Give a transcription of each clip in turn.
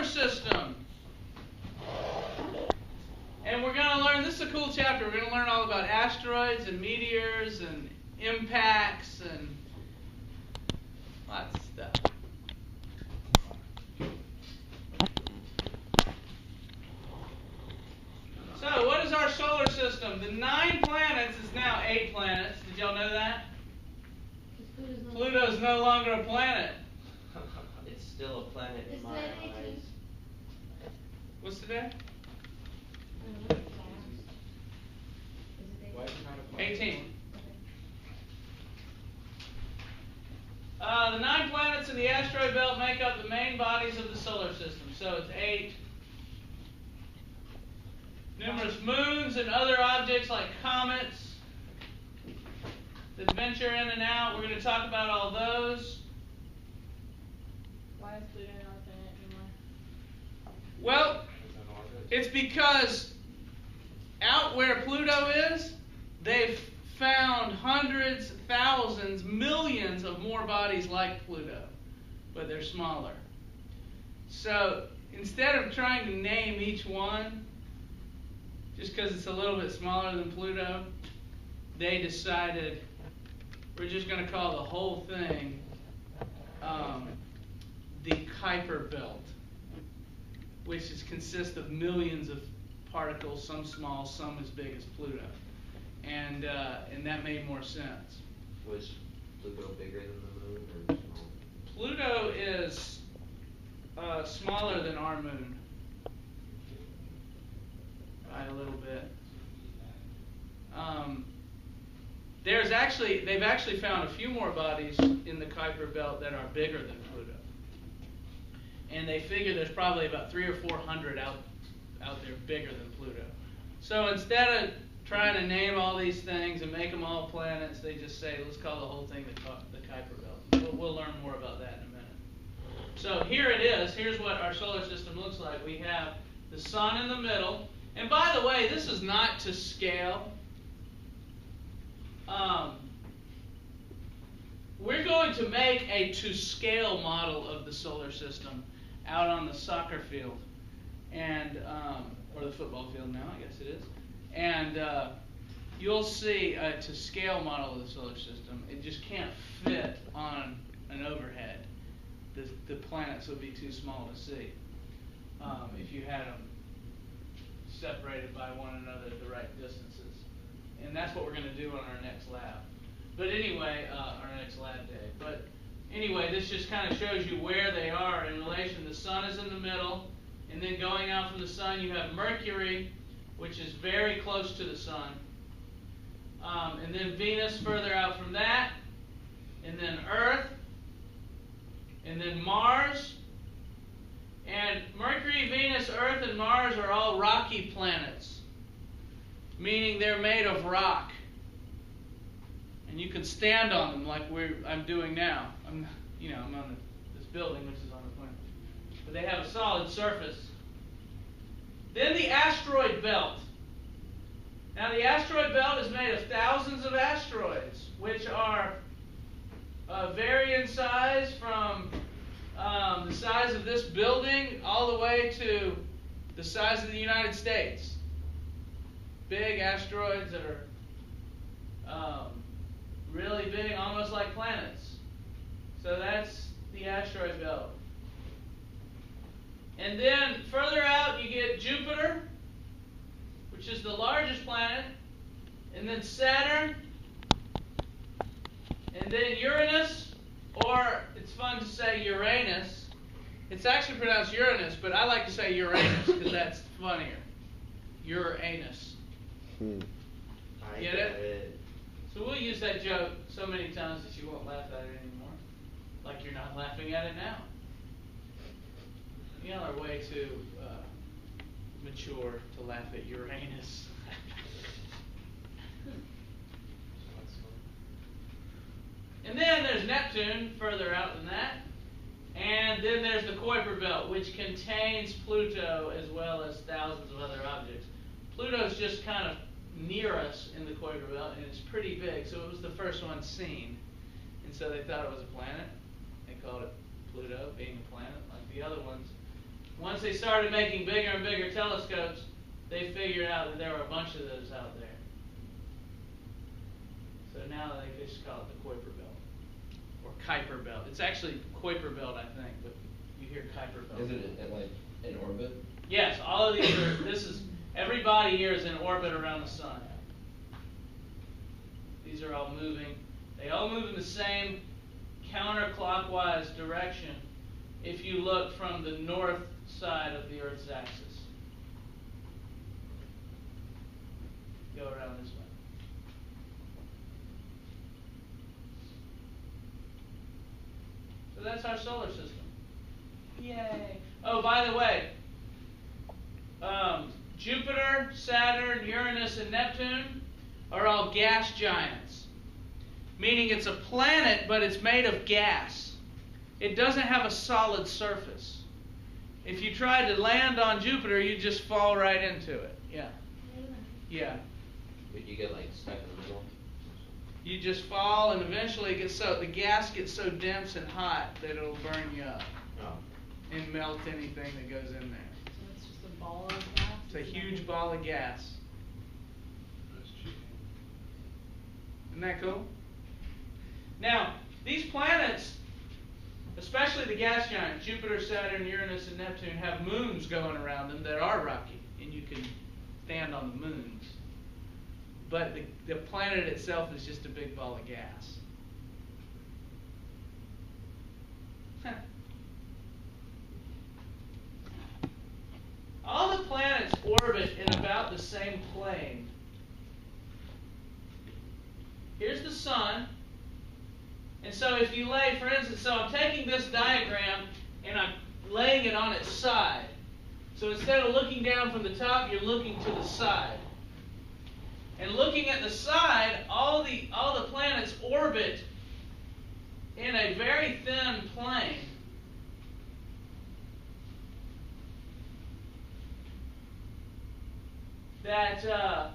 System. And we're going to learn, this is a cool chapter, we're going to learn all about asteroids and meteors and impacts and lots of stuff. So, what is our solar system? The 9 planets is now 8 planets. Did y'all know that? Pluto's no longer a planet. It's still a planet in my eyes. What's today? 18. The 9 planets in the asteroid belt make up the main bodies of the solar system. So it's 8. Numerous moons and other objects like comets that venture in and out. We're going to talk about all those. Why is Pluto not a planet anymore? Well, it's because out where Pluto is, they've found hundreds, thousands, millions of more bodies like Pluto, but they're smaller. So instead of trying to name each one, just because it's a little bit smaller than Pluto, they decided we're just going to call the whole thing the Kuiper Belt, which consists of millions of particles, some small, some as big as Pluto. And that made more sense. Was Pluto bigger than the moon or smaller? Pluto is smaller than our moon by a little bit. They've actually found a few more bodies in the Kuiper Belt that are bigger than Pluto. And they figure there's probably about 300 or 400 out there bigger than Pluto. So instead of trying to name all these things and make them all planets, they just say, let's call the whole thing the Kuiper Belt. We'll learn more about that in a minute. So here it is. Here's what our solar system looks like. We have the sun in the middle. And by the way, this is not to scale. We're going to make a to-scale model of the solar system out on the soccer field, and or the football field now, I guess it is. And you'll see a to-scale model of the solar system. It just can't fit on an overhead. The planets would be too small to see if you had them separated by one another at the right distances. And that's what we're going to do on our next lab. But anyway, our next lab day. But anyway, this just kind of shows you where they are in relation. The sun is in the middle, and then going out from the sun, you have Mercury, which is very close to the sun. And then Venus further out from that, and then Earth, and then Mars. And Mercury, Venus, Earth, and Mars are all rocky planets, meaning they're made of rock. And you can stand on them like I'm doing now. I'm on this building, which is on the planet. But they have a solid surface. Then the asteroid belt. Now the asteroid belt is made of thousands of asteroids, which are vary in size from the size of this building all the way to the size of the United States. Big asteroids that are really big, almost like planets. So that's the asteroid belt. And then further out you get Jupiter, which is the largest planet, and then Saturn, and then Uranus, or it's fun to say Uranus. It's actually pronounced Uranus, but I like to say Uranus because that's funnier. Uranus. Get it? So we'll use that joke so many times that you won't laugh at it anymore. Like you're not laughing at it now. You all are way too mature to laugh at Uranus. And then there's Neptune, further out than that. And then there's the Kuiper Belt, which contains Pluto as well as thousands of other objects. Pluto's just kind of near us in the Kuiper Belt, and it's pretty big, so it was the first one seen. And so they thought it was a planet. They called it Pluto, being a planet like the other ones. Once they started making bigger and bigger telescopes, they figured out that there were a bunch of those out there. So now they just call it the Kuiper Belt. Or Kuiper Belt. It's actually Kuiper Belt, I think, but you hear Kuiper Belt. Is it like in orbit? Yes, all of these are, everybody here is in orbit around the sun. These are all moving. They all move in the same counterclockwise direction if you look from the north side of the Earth's axis. Go around this way. So that's our solar system. Yay! Oh, by the way, Jupiter, Saturn, Uranus, and Neptune are all gas giants. Meaning it's a planet, but it's made of gas. It doesn't have a solid surface. If you tried to land on Jupiter, you'd just fall right into it. Yeah. Yeah. Would you get like stuck in the middle? You just fall, and eventually the gas gets so dense and hot that it'll burn you up and melt anything that goes in there. So it's just a ball of gas? It's a huge ball of gas. Isn't that cool? Now, these planets, especially the gas giants, Jupiter, Saturn, Uranus, and Neptune, have moons going around them that are rocky, and you can stand on the moons. But the planet itself is just a big ball of gas. All the planets orbit in about the same plane. Here's the sun. And so if you lay, for instance, so I'm taking this diagram and I'm laying it on its side. So instead of looking down from the top, you're looking to the side. And looking at the side, all the planets orbit in a very thin plane. That,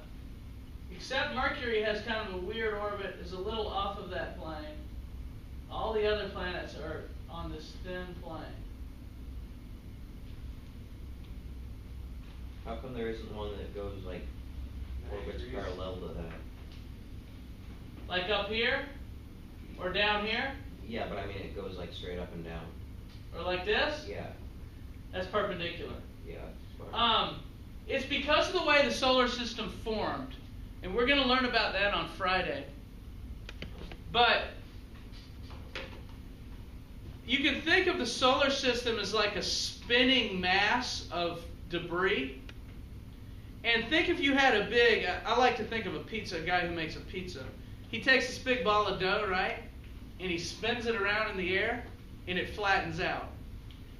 except Mercury has kind of a weird orbit, is a little off of that plane. All the other planets are on this thin plane. How come there isn't one that goes like orbits parallel to that? Like up here? Or down here? Yeah, but I mean it goes like straight up and down. Or like this? Yeah. That's perpendicular. Yeah. It's fine. It's because of the way the solar system formed. And we're going to learn about that on Friday. But you can think of the solar system as like a spinning mass of debris. And think if you had a big, I like to think of a guy who makes a pizza. He takes this big ball of dough, right? And he spins it around in the air, and it flattens out.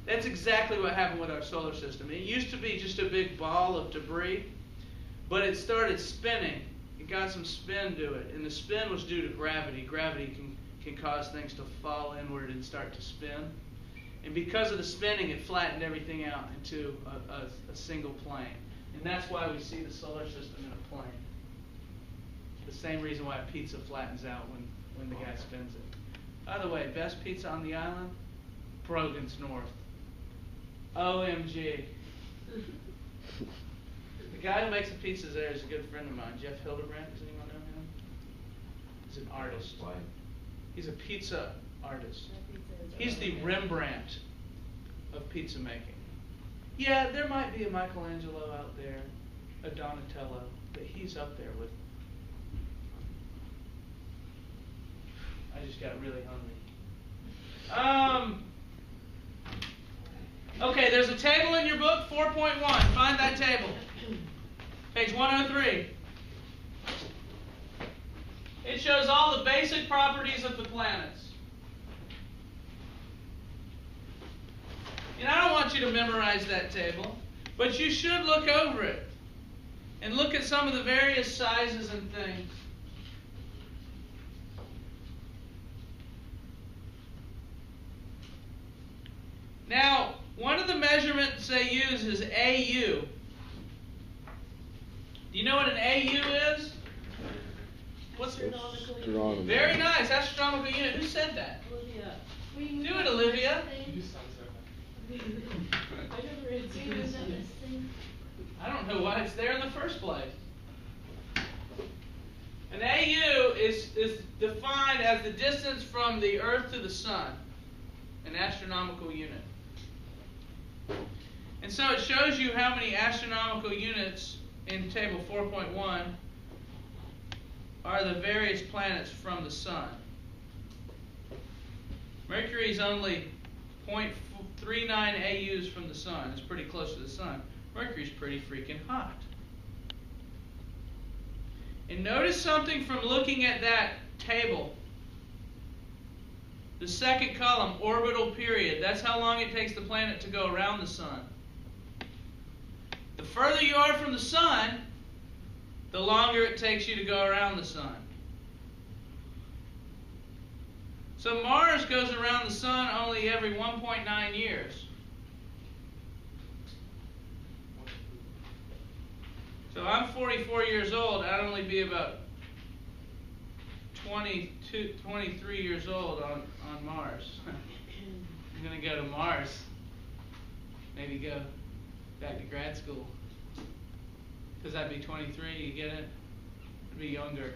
That's exactly what happened with our solar system. It used to be just a big ball of debris, but it started spinning. It got some spin to it, and the spin was due to gravity. Gravity can cause things to fall inward and start to spin. And because of the spinning, it flattened everything out into a single plane. And that's why we see the solar system in a plane. The same reason why a pizza flattens out when the guy spins it. By the way, best pizza on the island? Brogan's North. OMG. The guy who makes the pizzas there is a good friend of mine, Jeff Hildebrandt. Does anyone know him? He's an artist. Why? He's a pizza artist. He's the Rembrandt of pizza making. Yeah, there might be a Michelangelo out there, a Donatello, but he's up there with. I just got really hungry. Okay, there's a table in your book, 4.1. Find that table. Page 103. It shows all the basic properties of the planets. And I don't want you to memorize that table, but you should look over it and look at some of the various sizes and things. Now, one of the measurements they use is AU. Do you know what an AU is? What's Astronomy. Very nice, astronomical unit. Who said that? Olivia. Do it, Olivia. I never had seen this. I don't know why it's there in the first place. An AU is defined as the distance from the Earth to the Sun, an astronomical unit. And so it shows you how many astronomical units in table 4.1 are the various planets from the Sun. Mercury is only 0.39 AUs from the Sun. It's pretty close to the Sun. Mercury's pretty freaking hot. And notice something from looking at that table. The second column, orbital period. That's how long it takes the planet to go around the Sun. The further you are from the Sun, the longer it takes you to go around the Sun. So Mars goes around the Sun only every 1.9 years. So I'm 44 years old. I'd only be about 23 years old on Mars. I'm going to go to Mars. Maybe go back to grad school. Because I'd be 23, you get it? I'd be younger.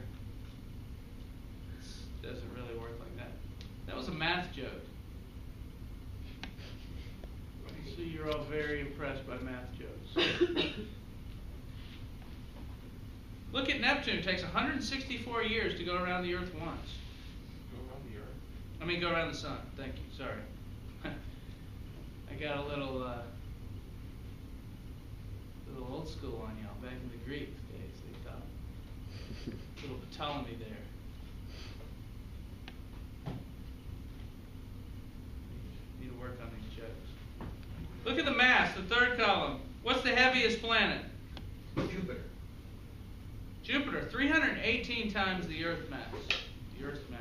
It doesn't really work like that. That was a math joke. So you're all very impressed by math jokes. Look at Neptune. It takes 164 years to go around the Earth once. Go around the Earth? I mean, go around the Sun. Thank you. Sorry. I got a little old school on y'all. Back in the Greek days, they thought. Little Ptolemy there. Need to work on these jokes. Look at the mass, the third column. What's the heaviest planet? Jupiter. Jupiter, 318 times the Earth mass. The Earth's mass.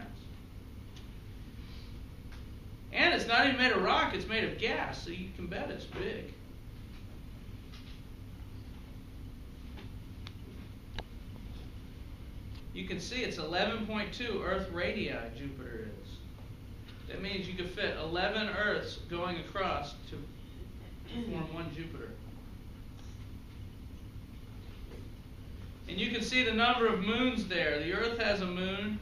And it's not even made of rock, it's made of gas, so you can bet it's big. You can see it's 11.2 Earth radii, Jupiter is. That means you could fit 11 Earths going across to form one Jupiter. And you can see the number of moons there. The Earth has a moon.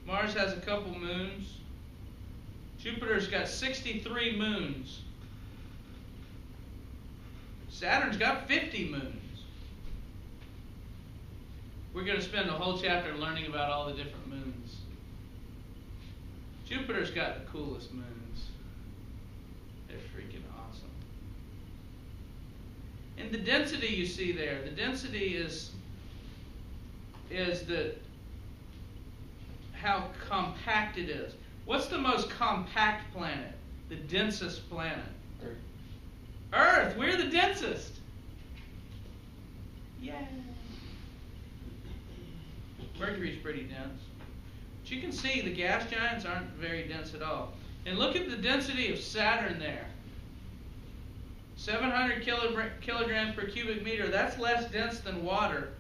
Mars has a couple moons. Jupiter's got 63 moons. Saturn's got 50 moons. We're going to spend the whole chapter learning about all the different moons. Jupiter's got the coolest moons. They're freaking awesome. And the density you see there, the density is how compact it is. What's the most compact planet? The densest planet? Earth. Earth! We're the densest! Yay! Mercury's pretty dense. But you can see the gas giants aren't very dense at all. And look at the density of Saturn there. 700 kilograms per cubic meter. That's less dense than water.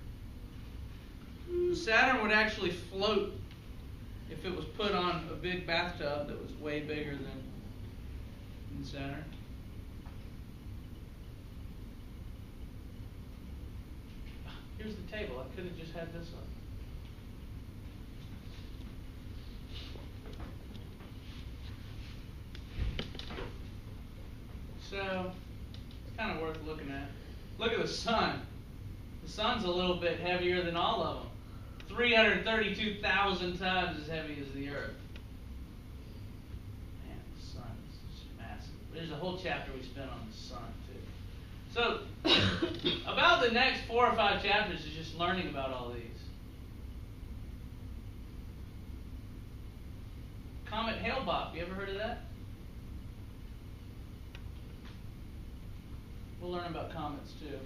Saturn would actually float if it was put on a big bathtub that was way bigger than Saturn. Here's the table. I could have just had this on. So, it's kind of worth looking at. Look at the Sun. The Sun's a little bit heavier than all of them. 332,000 times as heavy as the Earth. Man, the Sun is just massive. There's a whole chapter we spent on the Sun, too. So, about the next 4 or 5 chapters is just learning about all these. Comet Hale-Bopp, you ever heard of that? We'll learn about comets, too.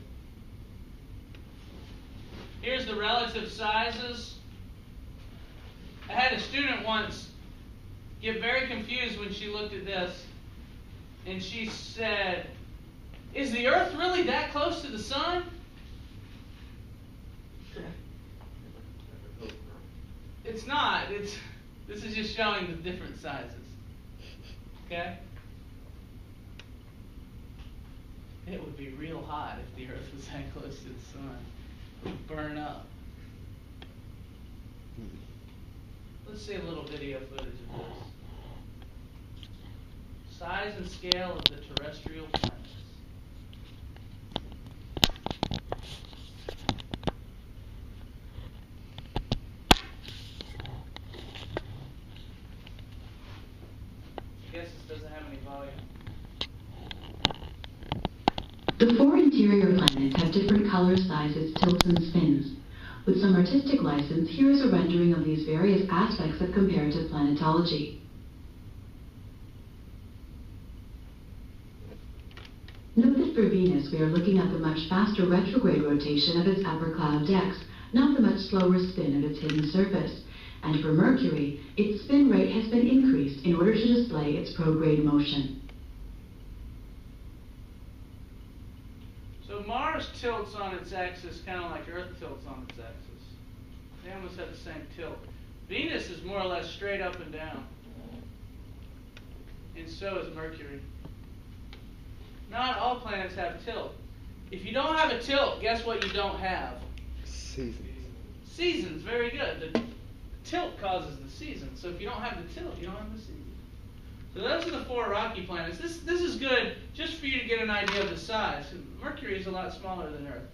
Here's the relative sizes. I had a student once get very confused when she looked at this, and she said, "Is the Earth really that close to the Sun?" It's not. This is just showing the different sizes. Okay? It would be real hot if the Earth was that close to the sun. It would burn up. Let's see a little video footage of this. Size and scale of the terrestrial planets. I guess this doesn't have any volume. The four interior planets have different color, sizes, tilts, and spins. With some artistic license, here is a rendering of these various aspects of comparative planetology. Note that for Venus, we are looking at the much faster retrograde rotation of its upper cloud decks, not the much slower spin of its hidden surface. And for Mercury, its spin rate has been increased in order to display its prograde motion. So Mars tilts on its axis kind of like Earth tilts on its axis. They almost have the same tilt. Venus is more or less straight up and down. And so is Mercury. Not all planets have tilt. If you don't have a tilt, guess what you don't have? Seasons. Seasons, very good. The tilt causes the seasons. So if you don't have the tilt, you don't have the seasons. So those are the four rocky planets. This is good just for you to get an idea of the size. Mercury is a lot smaller than Earth.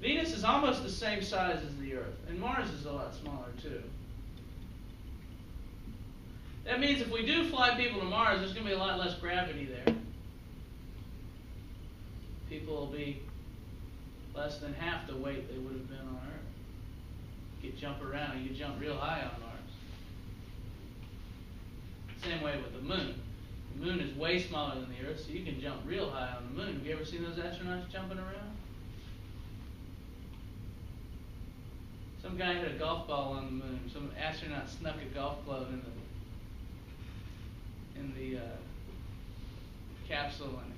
Venus is almost the same size as the Earth. And Mars is a lot smaller too. That means if we do fly people to Mars, there's going to be a lot less gravity there. People will be less than half the weight they would have been on Earth. You could jump around. You could jump real high on Mars. Same way with the moon. The moon is way smaller than the Earth, so you can jump real high on the moon. Have you ever seen those astronauts jumping around? Some guy hit a golf ball on the moon. Some astronaut snuck a golf club in the capsule and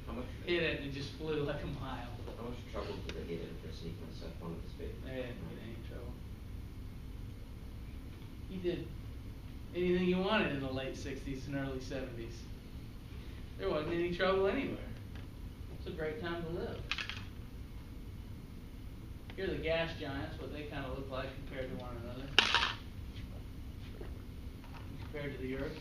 How much? hit it, and it just flew like a mile. How much trouble did they get in for sneaking stuff onto the space? They didn't get any trouble. He did anything he wanted in the late 60s and early 70s. There wasn't any trouble anywhere. It's a great time to live. Here are the gas giants, what they kind of look like compared to one another. Compared to the Earth.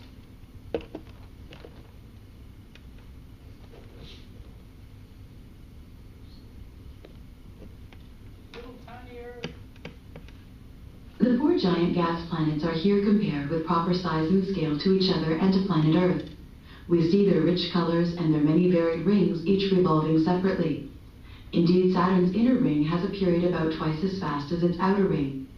Little tiny Earth. The four giant gas planets are here compared with proper size and scale to each other and to planet Earth. We see their rich colors and their many varied rings, each revolving separately. Indeed, Saturn's inner ring has a period about twice as fast as its outer ring.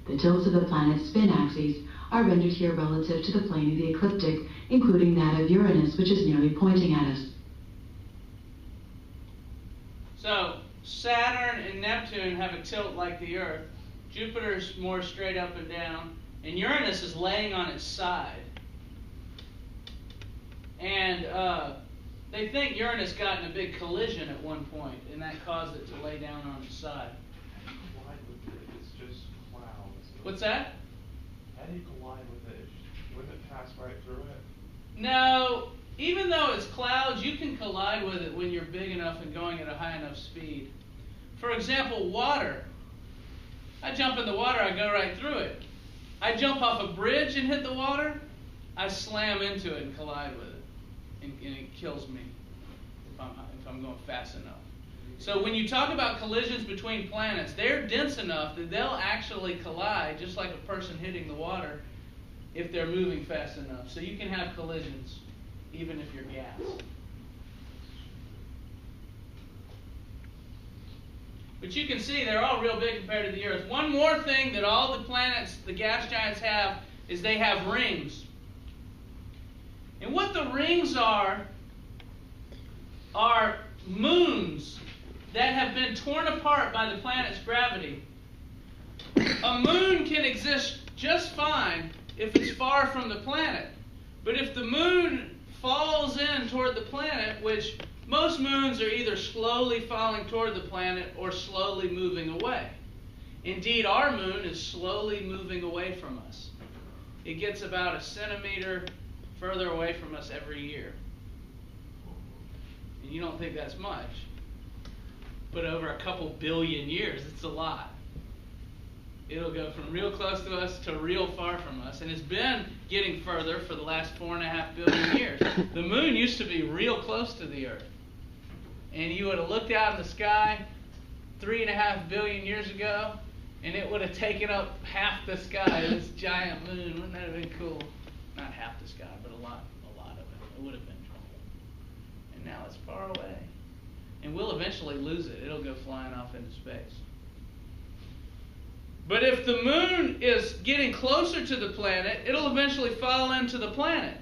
The tilts of the planet's spin axes are rendered here relative to the plane of the ecliptic, including that of Uranus, which is nearly pointing at us. So, Saturn and Neptune have a tilt like the Earth. Jupiter's more straight up and down, and Uranus is laying on its side. And they think Uranus got in a big collision at one point, and that caused it to lay down on its side. How do you collide with it? It's just clouds. What's that? How do you collide with it? Wouldn't it pass right through it? No, even though it's clouds, you can collide with it when you're big enough and going at a high enough speed. For example, water. I jump in the water, I go right through it. I jump off a bridge and hit the water, I slam into it and collide with it. And it kills me if I'm going fast enough. So when you talk about collisions between planets, they're dense enough that they'll actually collide just like a person hitting the water if they're moving fast enough. So you can have collisions even if you're gas. But you can see they're all real big compared to the Earth. One more thing that all the planets, the gas giants have, is they have rings. And what the rings are moons that have been torn apart by the planet's gravity. A moon can exist just fine if it's far from the planet. But if the moon falls in toward the planet, which most moons are either slowly falling toward the planet or slowly moving away. Indeed, our moon is slowly moving away from us. It gets about a centimeter further away from us every year. And you don't think that's much. But over a couple billion years, it's a lot. It'll go from real close to us to real far from us. And it's been getting further for the last 4.5 billion years. The moon used to be real close to the Earth. And you would have looked out in the sky 3.5 billion years ago, and it would have taken up half the sky, this giant moon. Wouldn't that have been cool? Not half the sky, but a lot of it. It would have been cool. And now it's far away. And we'll eventually lose it. It'll go flying off into space. But if the moon is getting closer to the planet, it'll eventually fall into the planet.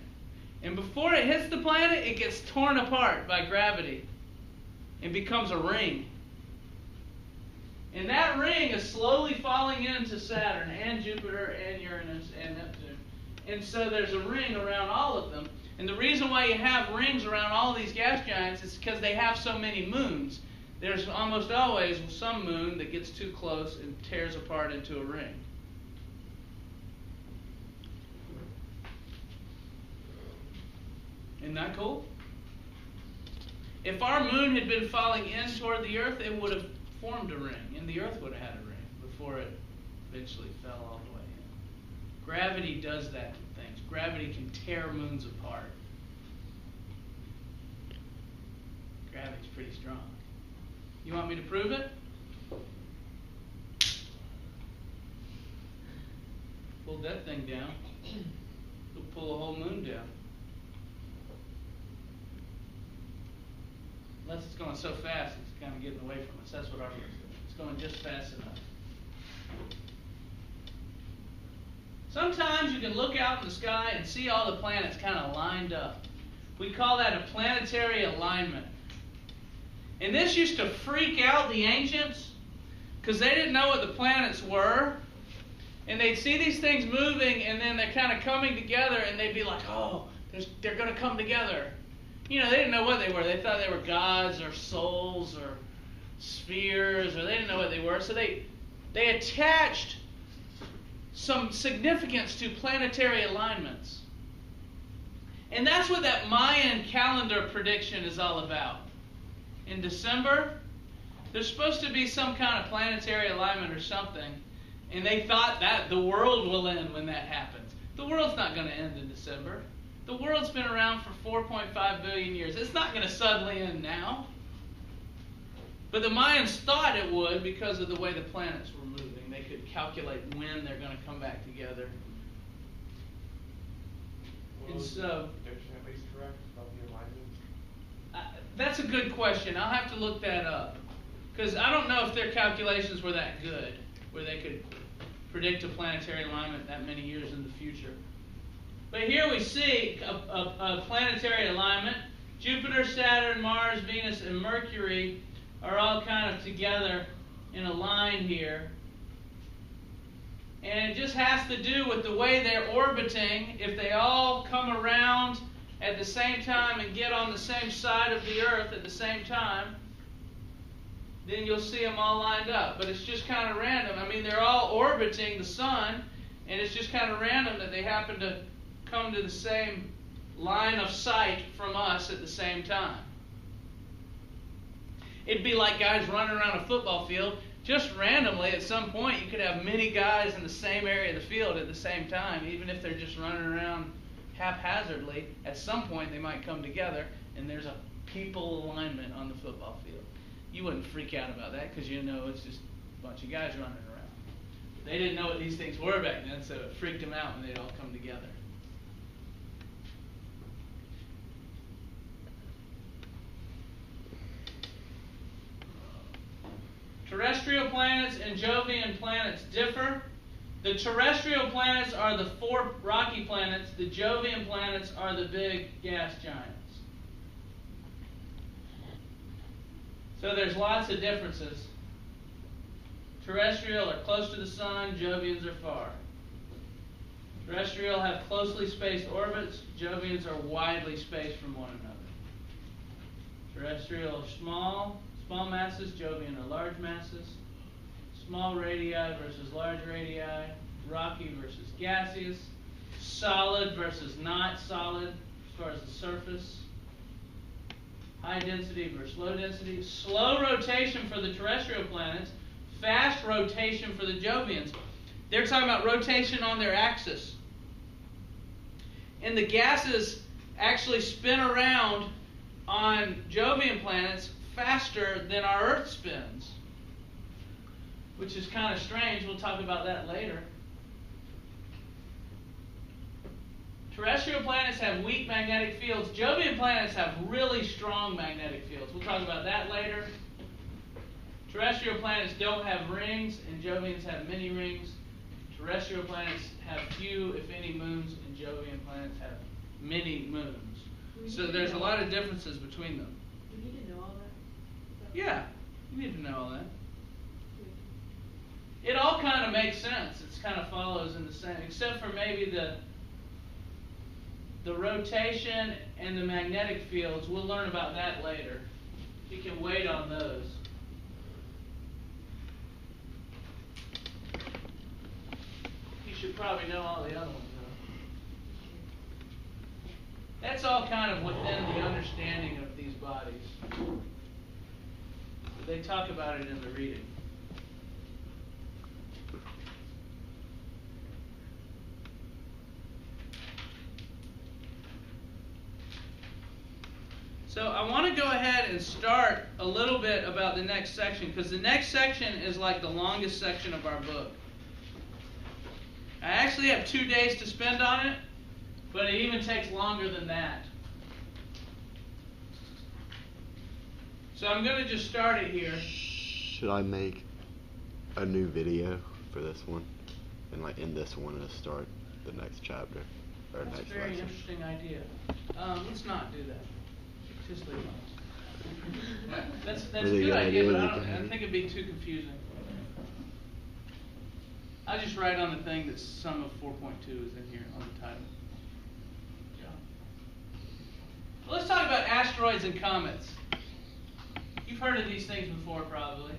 And before it hits the planet, it gets torn apart by gravity and becomes a ring. And that ring is slowly falling into Saturn and Jupiter and Uranus and Neptune. And so there's a ring around all of them. And the reason why you have rings around all these gas giants is because they have so many moons. There's almost always some moon that gets too close and tears apart into a ring. Isn't that cool? If our moon had been falling in toward the Earth, it would have formed a ring, and the Earth would have had a ring before it eventually fell all the way in. Gravity does that to things. Gravity can tear moons apart. Gravity's pretty strong. You want me to prove it? Pull that thing down. We'll pull a whole moon down. Unless it's going so fast, it's kind of getting away from us. That's what our moon's doing. It's going just fast enough. Sometimes you can look out in the sky and see all the planets kind of lined up. We call that a planetary alignment. And this used to freak out the ancients because they didn't know what the planets were. And they'd see these things moving, and then they're kind of coming together, and they'd be like, oh, they're going to come together. You know, they didn't know what they were. They thought they were gods or souls or spheres, or they didn't know what they were. So they attached some significance to planetary alignments. And that's what that Mayan calendar prediction is all about. In December, there's supposed to be some kind of planetary alignment or something, and they thought that the world will end when that happens. The world's not going to end in December. The world's been around for 4.5 billion years. It's not going to suddenly end now. But the Mayans thought it would because of the way the planets were moving. They could calculate when they're going to come back together. Well, And so, prediction at least correct about the alignment? that's a good question. I'll have to look that up. Because I don't know if their calculations were that good, where they could predict a planetary alignment that many years in the future. But here we see a planetary alignment. Jupiter, Saturn, Mars, Venus, and Mercury are all kind of together in a line here. And it just has to do with the way they're orbiting. If they all come around at the same time and get on the same side of the Earth at the same time, then you'll see them all lined up. But it's just kind of random. I mean, they're all orbiting the sun, and it's just kind of random that they happen to come to the same line of sight from us at the same time. It'd be like guys running around a football field. Just randomly, at some point, you could have many guys in the same area of the field at the same time, even if they're just running around haphazardly. At some point, they might come together, and there's a people alignment on the football field. You wouldn't freak out about that because you know it's just a bunch of guys running around. They didn't know what these things were back then, so it freaked them out when they'd all come together. Terrestrial planets and Jovian planets differ. The terrestrial planets are the 4 rocky planets. The Jovian planets are the big gas giants. So there's lots of differences. Terrestrial are close to the sun, Jovians are far. Terrestrial have closely spaced orbits, Jovians are widely spaced from one another. Terrestrial are small masses, Jovian are large masses. Small radii versus large radii, rocky versus gaseous, solid versus not solid as far as the surface. High density versus low density. Slow rotation for the terrestrial planets. Fast rotation for the Jovians. They're talking about rotation on their axis. And the gases actually spin around on Jovian planets faster than our Earth spins, which is kind of strange. We'll talk about that later. Terrestrial planets have weak magnetic fields. Jovian planets have really strong magnetic fields. We'll talk about that later. Terrestrial planets don't have rings, and Jovians have many rings. Terrestrial planets have few, if any, moons, and Jovian planets have many moons. So there's a lot of differences between them. We need to know all that. Yeah, you need to know all that. It all kind of makes sense. It kind of follows in the same, except for maybe the rotation and the magnetic fields. We'll learn about that later. You can wait on those. You should probably know all the other ones, though. That's all kind of within the understanding of these bodies. They talk about it in the reading. So I want to go ahead and start a little bit about the next section, because the next section is like the longest section of our book. I actually have 2 days to spend on it, but it even takes longer than that. So I'm going to just start it here. Should I make a new video for this one? And like in this one to start the next chapter? Or That's a next very lesson? interesting idea. Let's not do that. Just leave it. That's a Really good good idea, idea, but I we can- think it'd be too confusing. I'll just write on the thing that sum of 4.2 is in here on the title. Yeah. Well, let's talk about asteroids and comets. You've heard of these things before, probably.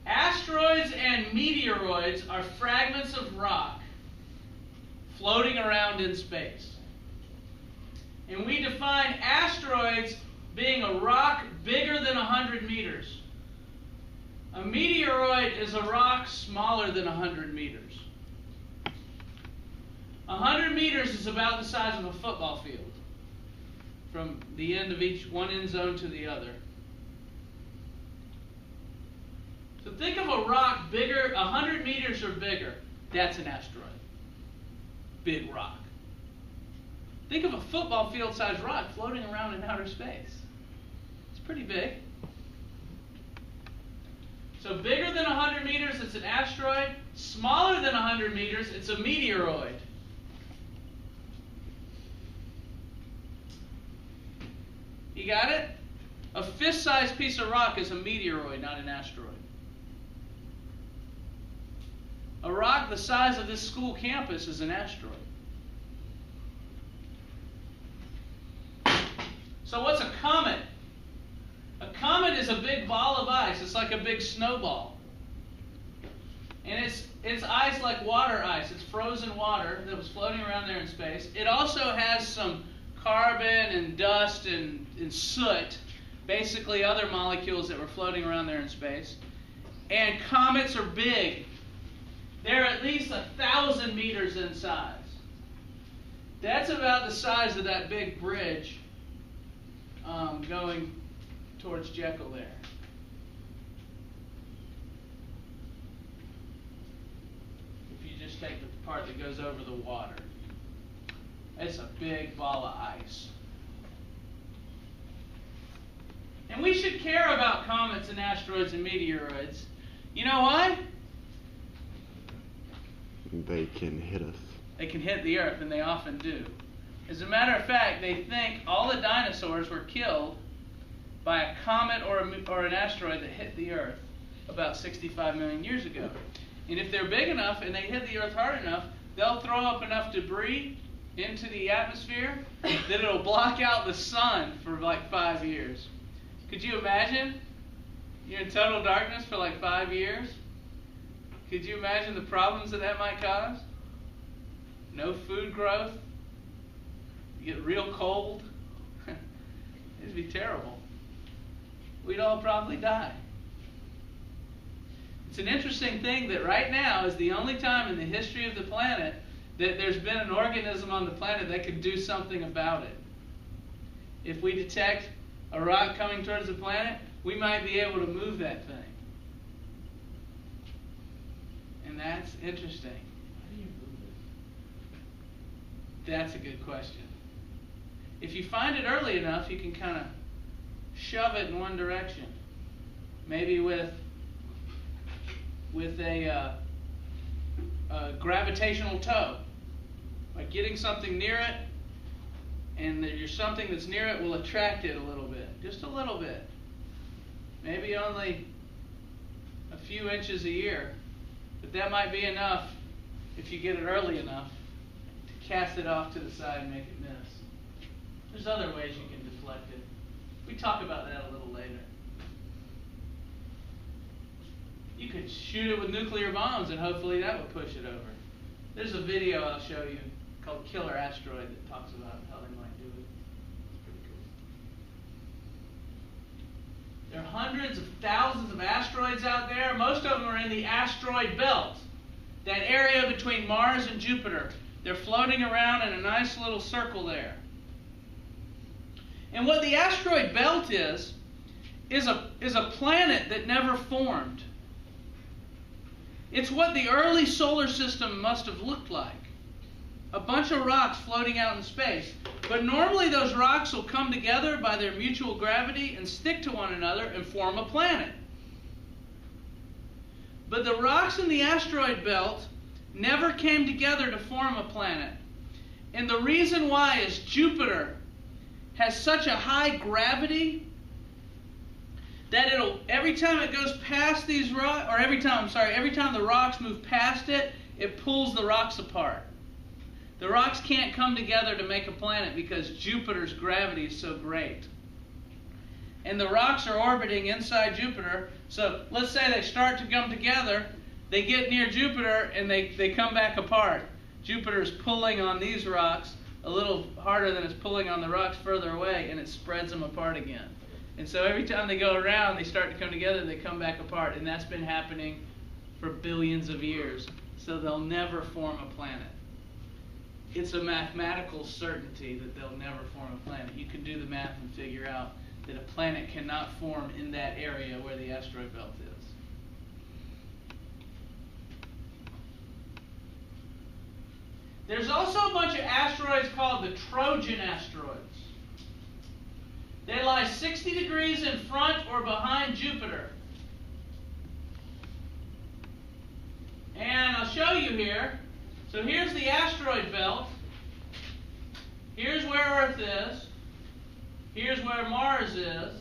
Asteroids and meteoroids are fragments of rock floating around in space. And we define asteroids being a rock bigger than 100 meters. A meteoroid is a rock smaller than 100 meters. 100 meters is about the size of a football field, from the end of each one end zone to the other. So think of a rock bigger, 100 meters or bigger. That's an asteroid. Big rock. Think of a football field-sized rock floating around in outer space. It's pretty big. So bigger than 100 meters, it's an asteroid. Smaller than 100 meters, it's a meteoroid. You got it? A fist-sized piece of rock is a meteoroid, not an asteroid. A rock the size of this school campus is an asteroid. So what's a comet? A comet is a big ball of ice. It's like a big snowball. And it's ice like water ice. It's frozen water that was floating around there in space. It also has some carbon and dust and soot, basically other molecules that were floating around there in space. And comets are big. They're at least 1,000 meters in size. That's about the size of that big bridge going towards Jekyll there. If you just take the part that goes over the water. It's a big ball of ice. And we should care about comets and asteroids and meteoroids. You know why? They can hit us. They can hit the Earth, and they often do. As a matter of fact, they think all the dinosaurs were killed by a comet or an asteroid that hit the Earth about 65 million years ago. And if they're big enough and they hit the Earth hard enough, they'll throw up enough debris into the atmosphere that it'll block out the sun for like 5 years. Could you imagine? You're in total darkness for like 5 years? Could you imagine the problems that might cause? No food growth. get real cold, it'd be terrible. We'd all probably die. It's an interesting thing that right now is the only time in the history of the planet that there's been an organism on the planet that could do something about it. If we detect a rock coming towards the planet, we might be able to move that thing. And that's interesting. How do you move it? That's a good question. If you find it early enough, you can kind of shove it in one direction. Maybe with a gravitational tow. Like getting something near it, and something that's near it will attract it a little bit. Just a little bit. Maybe only a few inches a year. But that might be enough, if you get it early enough, to cast it off to the side and make it miss. There's other ways you can deflect it. We talk about that a little later. You could shoot it with nuclear bombs and hopefully that would push it over. There's a video I'll show you called Killer Asteroid that talks about how they might do it. It's pretty cool. There are hundreds of thousands of asteroids out there. Most of them are in the asteroid belt, that area between Mars and Jupiter. They're floating around in a nice little circle there. And what the asteroid belt is a planet that never formed. It's what the early solar system must have looked like. A bunch of rocks floating out in space. But normally those rocks will come together by their mutual gravity and stick to one another and form a planet. But the rocks in the asteroid belt never came together to form a planet. And the reason why is Jupiter has such a high gravity that every time it goes past these rocks, or every time the rocks move past it, it pulls the rocks apart. The rocks can't come together to make a planet because Jupiter's gravity is so great. And the rocks are orbiting inside Jupiter, so let's say they start to come together, they get near Jupiter, and they come back apart. Jupiter is pulling on these rocks a little harder than it's pulling on the rocks further away, and it spreads them apart again. And so every time they go around, they start to come together, they come back apart, and that's been happening for billions of years. So they'll never form a planet. It's a mathematical certainty that they'll never form a planet. You can do the math and figure out that a planet cannot form in that area where the asteroid belt is. There's also a bunch of asteroids called the Trojan asteroids. They lie 60 degrees in front or behind Jupiter. And I'll show you here. So here's the asteroid belt. Here's where Earth is. Here's where Mars is.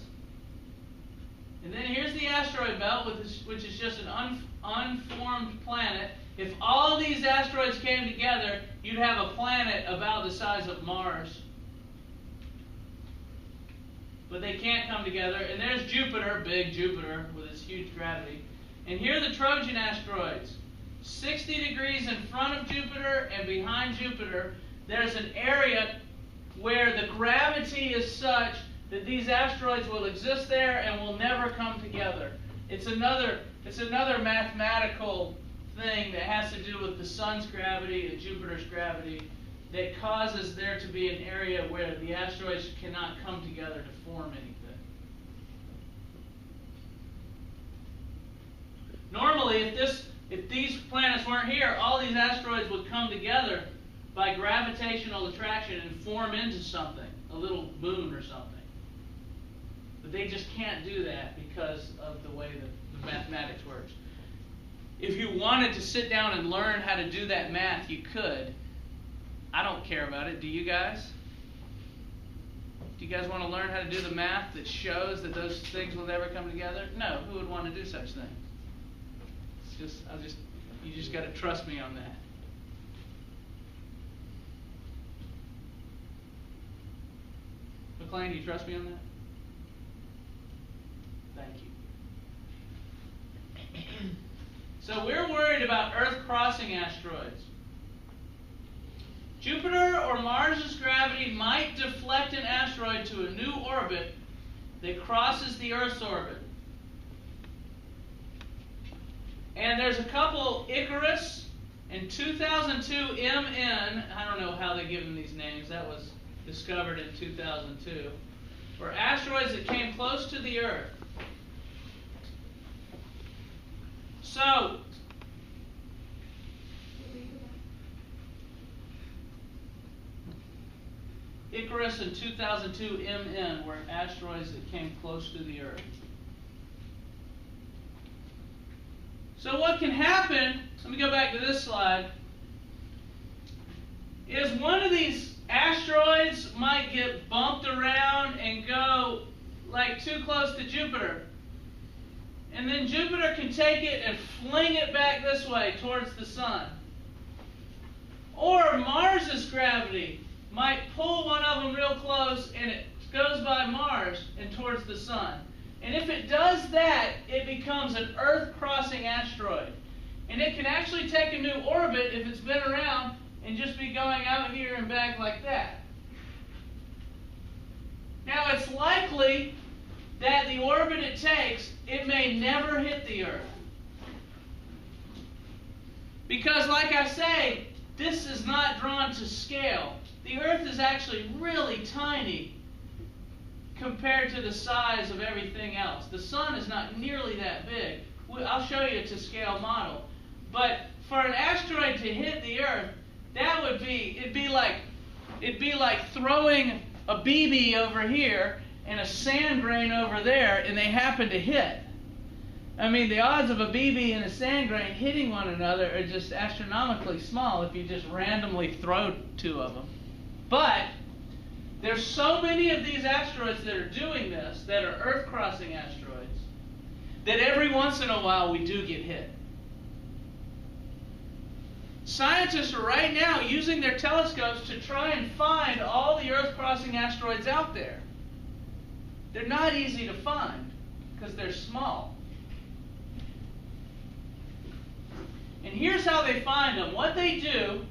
And then here's the asteroid belt, which is just an unformed planet. If all these asteroids came together, you'd have a planet about the size of Mars. But they can't come together. And there's Jupiter, big Jupiter, with its huge gravity. And here are the Trojan asteroids. 60 degrees in front of Jupiter and behind Jupiter, there's an area where the gravity is such that these asteroids will exist there and will never come together. It's another mathematical thing that has to do with the sun's gravity and Jupiter's gravity that causes there to be an area where the asteroids cannot come together to form anything. Normally, if these planets weren't here, all these asteroids would come together by gravitational attraction and form into something, a little moon or something. But they just can't do that because of the way that the mathematics works. If you wanted to sit down and learn how to do that math, you could. I don't care about it. Do you guys? Do you guys want to learn how to do the math that shows that those things will never come together? No. Who would want to do such things? You just got to trust me on that. McLean, do you trust me on that? Thank you. So we're worried about Earth-crossing asteroids. Jupiter or Mars's gravity might deflect an asteroid to a new orbit that crosses the Earth's orbit. And there's a couple, Icarus and 2002 MN, I don't know how they give them these names, that was discovered in 2002, were asteroids that came close to the Earth. So, Icarus and 2002 MN were asteroids that came close to the Earth. So what can happen, let me go back to this slide, is one of these asteroids might get bumped around and go like too close to Jupiter. And then Jupiter can take it and fling it back this way towards the sun. Or Mars's gravity might pull one of them real close and it goes by Mars and towards the sun. And if it does that, it becomes an Earth-crossing asteroid. And it can actually take a new orbit if it's been around and just be going out here and back like that. Now it's likely that the orbit it takes, it may never hit the Earth. Because like I say, this is not drawn to scale. The Earth is actually really tiny compared to the size of everything else. The sun is not nearly that big. I'll show you a to scale model. But for an asteroid to hit the Earth, that would be, it'd be like throwing a BB over here and a sand grain over there, and they happen to hit. I mean, the odds of a BB and a sand grain hitting one another are just astronomically small if you just randomly throw two of them. But there's so many of these asteroids that are doing this, that are Earth-crossing asteroids, that every once in a while we do get hit. Scientists are right now using their telescopes to try and find all the Earth-crossing asteroids out there. They're not easy to find because they're small. And here's how they find them. What they do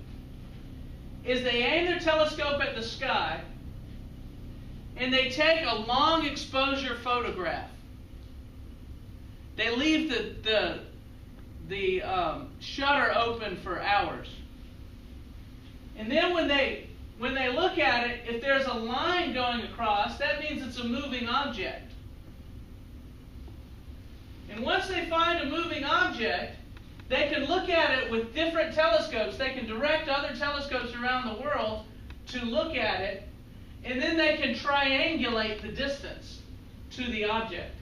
is they aim their telescope at the sky and they take a long exposure photograph. They leave the shutter open for hours. And then when they look at it, if there's a line going across, that means it's a moving object. And once they find a moving object, they can look at it with different telescopes. They can direct other telescopes around the world to look at it, and then they can triangulate the distance to the object.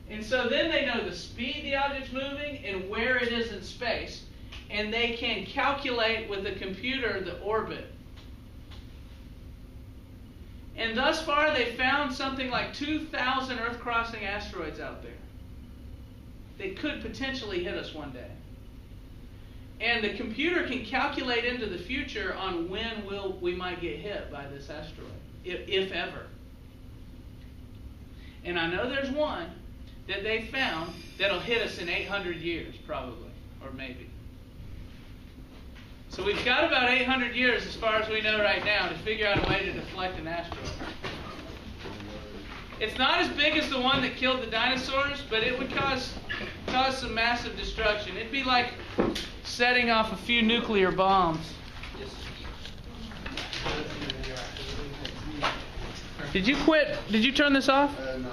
And so then they know the speed the object's moving and where it is in space, and they can calculate with the computer the orbit. And thus far, they found something like 2,000 Earth-crossing asteroids out there. They could potentially hit us one day. And the computer can calculate into the future on when we might get hit by this asteroid, if ever. And I know there's one that they found that'll hit us in 800 years, probably, or maybe. So we've got about 800 years, as far as we know right now, to figure out a way to deflect an asteroid. It's not as big as the one that killed the dinosaurs, but it would cause some massive destruction. It'd be like setting off a few nuclear bombs. Did you quit? Did you turn this off? No.